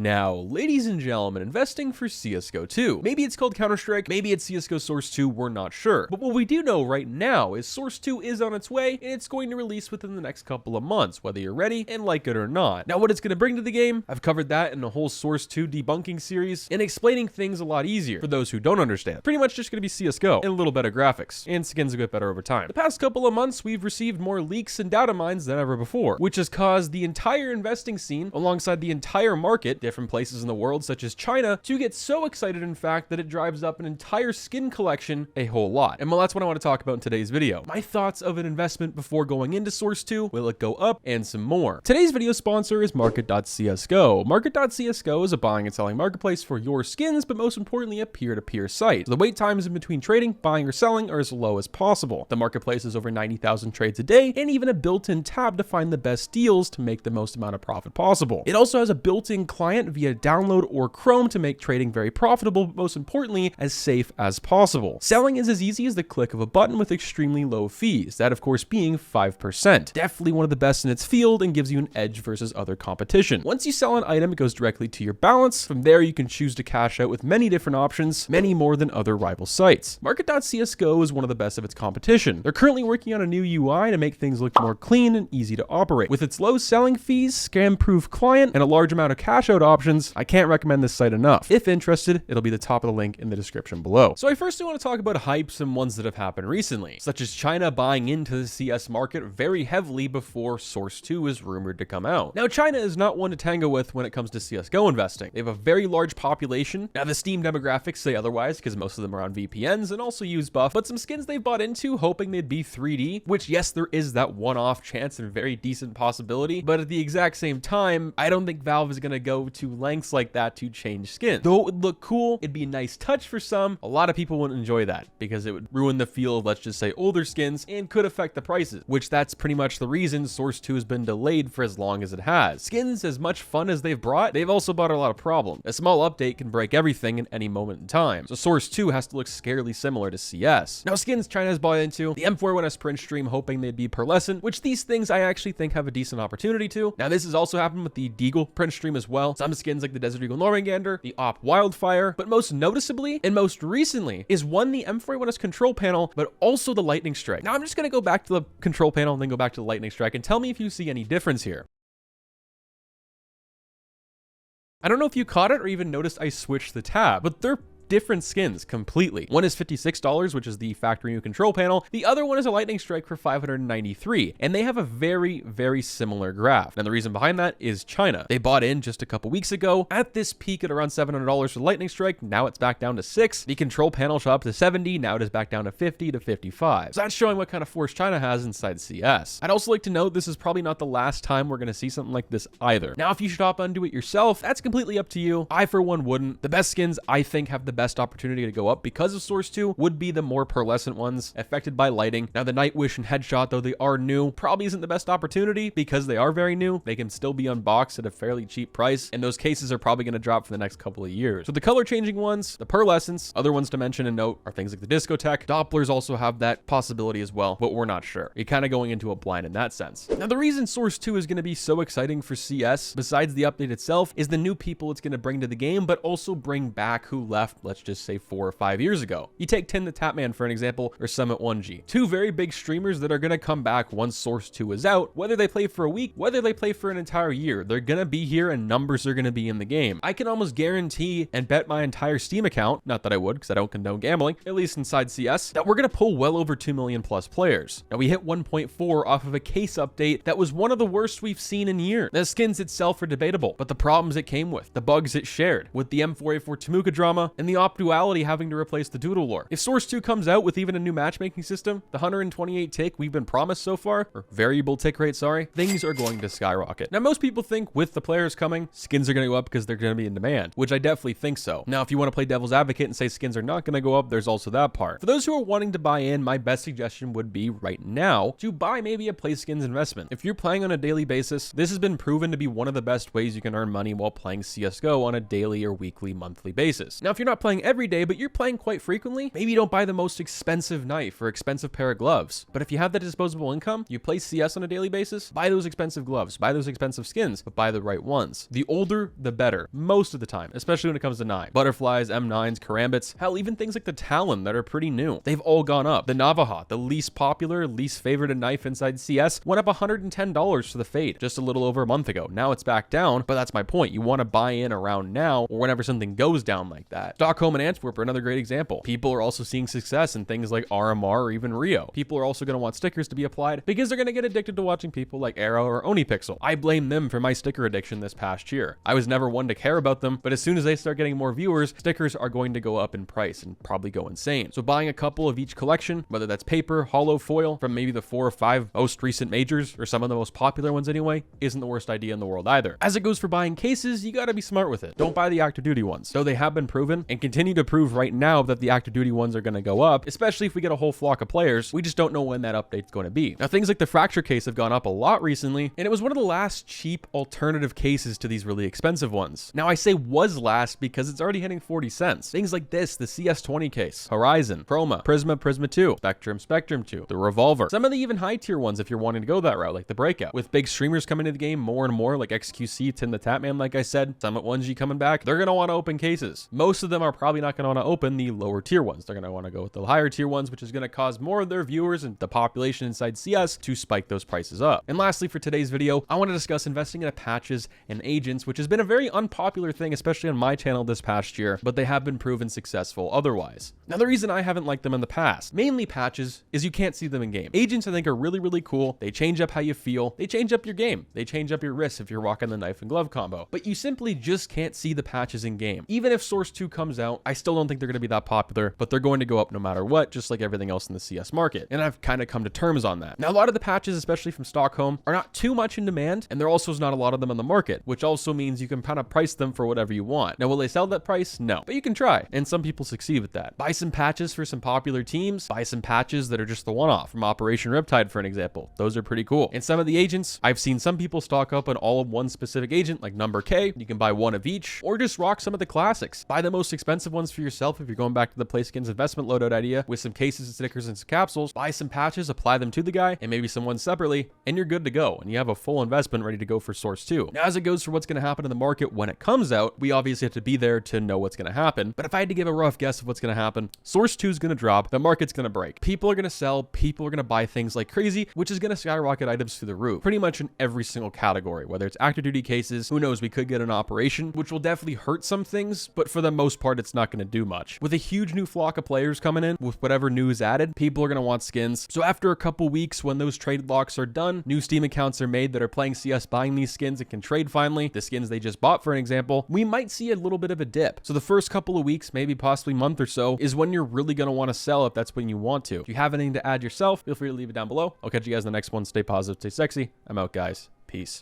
Now, ladies and gentlemen, investing for CSGO 2. Maybe it's called Counter-Strike, maybe it's CSGO Source 2, we're not sure. But what we do know right now is Source 2 is on its way, and it's going to release within the next couple of months, whether you're ready and like it or not. Now, what it's going to bring to the game, I've covered that in a whole Source 2 debunking series, and explaining things a lot easier for those who don't understand. Pretty much just going to be CSGO, and a little better graphics, and skins a bit better over time. The past couple of months, we've received more leaks and data mines than ever before, which has caused the entire investing scene, alongside the entire market, different places in the world such as China, to get so excited in fact that it drives up an entire skin collection a whole lot. And well, that's what I want to talk about in today's video. My thoughts of an investment before going into Source 2, will it go up, and some more. Today's video sponsor is Market.CSGO. Market.CSGO is a buying and selling marketplace for your skins, but most importantly a peer-to-peer site. So the wait times in between trading, buying, or selling are as low as possible. The marketplace has over 90,000 trades a day, and even a built-in tab to find the best deals to make the most amount of profit possible. It also has a built-in client via download or Chrome to make trading very profitable, but most importantly, as safe as possible. Selling is as easy as the click of a button with extremely low fees, that of course being 5%. Definitely one of the best in its field and gives you an edge versus other competition. Once you sell an item, it goes directly to your balance. From there, you can choose to cash out with many different options, many more than other rival sites. Market.CSGO is one of the best of its competition. They're currently working on a new UI to make things look more clean and easy to operate. With its low selling fees, scam-proof client, and a large amount of cash out options, I can't recommend this site enough. If interested, it'll be the top of the link in the description below. So I first do want to talk about hypes and ones that have happened recently, such as China buying into the CS market very heavily before Source 2 is rumored to come out. Now, China is not one to tango with when it comes to CSGO investing. They have a very large population. Now, the Steam demographics say otherwise because most of them are on VPNs and also use buff, but some skins they've bought into hoping they'd be 3D, which yes, there is that one-off chance and very decent possibility, but at the exact same time, I don't think Valve is going to go to lengths like that to change skins. Though it would look cool, it'd be a nice touch for some, a lot of people wouldn't enjoy that because it would ruin the feel of, let's just say, older skins and could affect the prices, which that's pretty much the reason Source 2 has been delayed for as long as it has. Skins, as much fun as they've brought, they've also brought a lot of problems. A small update can break everything at any moment in time, so Source 2 has to look scarily similar to CS. Now, skins China has bought into, the M41S print stream hoping they'd be pearlescent, which these things I actually think have a decent opportunity to. Now, this has also happened with the Deagle print stream as well. Some skins like the Desert Eagle Normangander, the Op Wildfire, but most noticeably and most recently is one, the M41S control panel, but also the Lightning Strike. Now, I'm just going to go back to the control panel and then go back to the Lightning Strike and tell me if you see any difference here. I don't know if you caught it or even noticed I switched the tab, but they're different skins completely. One is $56, which is the factory new control panel. The other one is a Lightning Strike for $593, and they have a very, very similar graph. And the reason behind that is China. They bought in just a couple weeks ago at this peak at around $700 for the Lightning Strike. Now it's back down to $6. The control panel shot up to $70. Now it is back down to $50 to $55. So that's showing what kind of force China has inside CS. I'd also like to note this is probably not the last time we're going to see something like this either. Now, if you should hop onto it yourself, that's completely up to you. I, for one, wouldn't. The best skins I think have the best opportunity to go up because of Source 2 would be the more pearlescent ones affected by lighting. Now, the Nightwish and Headshot, though they are new, probably isn't the best opportunity because they are very new. They can still be unboxed at a fairly cheap price, and those cases are probably going to drop for the next couple of years. So the color changing ones, the pearlescence, other ones to mention and note are things like the Discotheque. Dopplers also have that possibility as well, but we're not sure. You're kind of going into a blind in that sense. Now, the reason Source 2 is going to be so exciting for CS, besides the update itself, is the new people it's going to bring to the game, but also bring back who left, let's just say 4 or 5 years ago. You take Tin the Tapman for an example, or Summit 1G. Two very big streamers that are going to come back once Source 2 is out, whether they play for a week, whether they play for an entire year, they're going to be here and numbers are going to be in the game. I can almost guarantee and bet my entire Steam account, not that I would because I don't condone gambling, at least inside CS, that we're going to pull well over 2 million plus players. Now, we hit 1.4 off of a case update that was one of the worst we've seen in years. The skins itself are debatable, but the problems it came with, the bugs it shared, with the M4A4 Temuka drama, and the op duality having to replace the Doodle lore. If Source 2 comes out with even a new matchmaking system, the 128 tick we've been promised so far, or variable tick rate, sorry, things are going to skyrocket. Now, most people think with the players coming, skins are going to go up because they're going to be in demand, which I definitely think so. Now, if you want to play devil's advocate and say skins are not going to go up, there's also that part. For those who are wanting to buy in, my best suggestion would be right now to buy maybe a play skins investment. If you're playing on a daily basis, this has been proven to be one of the best ways you can earn money while playing CSGO on a daily or weekly, monthly basis. Now, if you're not playing every day, but you're playing quite frequently, maybe you don't buy the most expensive knife or expensive pair of gloves. But if you have that disposable income, you play CS on a daily basis, buy those expensive gloves, buy those expensive skins, but buy the right ones. The older, the better, most of the time, especially when it comes to knives. Butterflies, M9s, karambits, hell, even things like the Talon that are pretty new. They've all gone up. The Navaja, the least popular, least favorite knife inside CS, went up $110 for the Fade just a little over a month ago. Now it's back down, but that's my point. You want to buy in around now or whenever something goes down like that. Stockholm and Antwerp are another great example. People are also seeing success in things like RMR or even Rio. People are also going to want stickers to be applied because they're going to get addicted to watching people like Arrow or Onipixel. I blame them for my sticker addiction this past year. I was never one to care about them, but as soon as they start getting more viewers, stickers are going to go up in price and probably go insane. So buying a couple of each collection, whether that's paper, hollow, foil, from maybe the 4 or 5 most recent majors, or some of the most popular ones anyway, isn't the worst idea in the world either. As it goes for buying cases, you gotta be smart with it. Don't buy the active duty ones. Though they have been proven and continue to prove right now that the active duty ones are gonna go up, especially if we get a whole flock of players, we just don't know when that update's going to be. Now things like the fracture case have gone up a lot recently, and it was one of the last cheap alternative cases to these really expensive ones. Now I say was last because it's already hitting 40 cents. Things like this, the CS20 case, Horizon, Chroma, Prisma, Prisma 2, Spectrum, Spectrum 2, the Revolver. Some of the even high tier ones if you're wanting to go that route, like the Breakout. With big streamers coming into the game more and more, like XQC, Tim the Tatman, like I said, Summit 1G coming back, they're going to want to open cases. Most of them are probably not going to want to open the lower tier ones. They're going to want to go with the higher tier ones, which is going to cause more of their viewers and the population inside CS to spike those prices up. And lastly, for today's video, I want to discuss investing in patches and agents, which has been a very unpopular thing, especially on my channel this past year, but they have been proven successful otherwise. Now, the reason I haven't liked them in the past, mainly patches, is you can't see them in game. Agents, I think, are really, really cool. They change up how you feel. They change up your game. They change up your risks if you're rocking the knife and glove combo. But you simply just can't see the patches in game. Even if Source 2 comes out, I still don't think they're going to be that popular, but they're going to go up no matter what, just like everything else in the CS market. And I've kind of come to terms on that. Now, a lot of the patches, especially from Stockholm, are not too much in demand, and there also is not a lot of them on the market, which also means you can kind of price them for whatever you want. Now, will they sell that price? No, but you can try, and some people succeed with that. Buy some patches for some popular teams. Buy some patches that are just the one-off from Operation Riptide, for an example. Those are pretty cool. And some of the agents, I've seen some people stock up on all of one specific agent, like number K. You can buy one of each, or just rock some of the classics. Buy the most expensive ones for yourself if you're going back to the play skins investment loadout idea with some cases and stickers and some capsules. Buy some patches, apply them to the guy, and maybe some ones separately, and you're good to go. And you have a full investment ready to go for Source 2. Now, as it goes for what's going to happen in the market when it comes out, we obviously have to be there to know what's going to happen. But if I had to give a rough guess of what's going to happen, Source 2 is going to drop, the market's going to break. People are going to sell, people are going to buy things like crazy, which is going to skyrocket items through the roof, pretty much in every single category, whether it's active duty cases, who knows, we could get an operation, which will definitely hurt some things, but for the most part, it's not going to do much. With a huge new flock of players coming in, with whatever news added, people are going to want skins. So after a couple weeks, when those trade locks are done, new Steam accounts are made that are playing CS buying these skins and can trade finally, the skins they just bought, for an example, we might see a little bit of a dip. So the first couple of weeks, maybe possibly month or so, is when you're really going to want to sell if that's when you want to. If you have anything to add yourself, feel free to leave it down below. I'll catch you guys in the next one. Stay positive, stay sexy. I'm out, guys. Peace.